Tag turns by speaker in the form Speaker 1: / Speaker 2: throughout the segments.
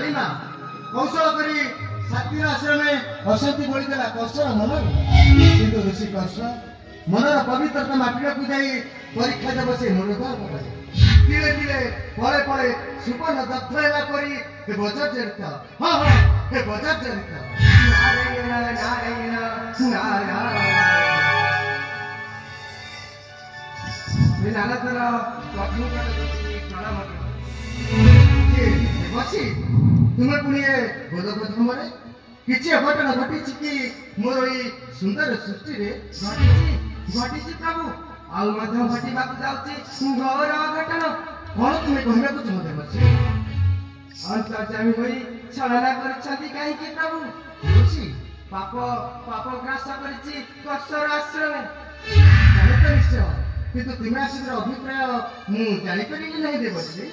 Speaker 1: कालिमा कौशल करी सातिर आश्रमे अशांति बोली देला कष्ट मन किंतु ऋषि कष्ट मनर पवित्रता माटिरकु जाई परीक्षा देव से मूर्ख धीरे धीरे पले पले सुपर्ण दत्त हेला परी हे बजार जरित हाँ हाँ हे बजार जरित नारायण नारायण नारायण नारदर लक्ष्मी प्रणाम बसी तुम्हें पुणी बोध प्रथम किसी अघटन घटी कि मोर ये सुंदर सृष्टि घटी प्रभु आउ घटवा जाऊँगी घोर अघटन कौन तुम्हें कहना चाहते बसी अंतर्जामी हो छलना कर कहीं प्रभु पाप पाप ग्रास कर आश्रम निश्चय किंतु तुम्हें आसिक अभिप्राय मुझे जापरि नहीं देवश्री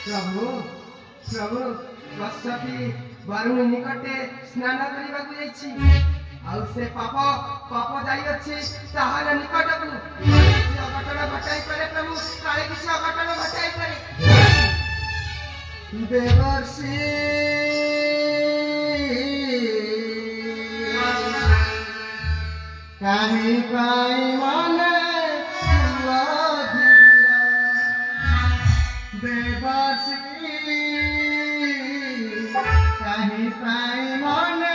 Speaker 1: प्रभु प्रभु कश्यपी वारुणी निकटे स्नान करने से पाप पाप जाइए ताहार निकट को अघटन घटाई पारे प्रभु काले किसी अघटन घटाई पारे देवर्षि कहीं पाई माने देवर्षि कहीं पाई माने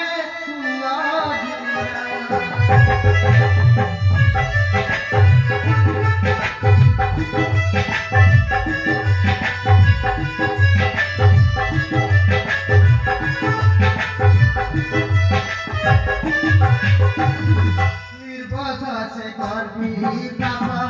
Speaker 1: निर्बोध से गर्भी बाबा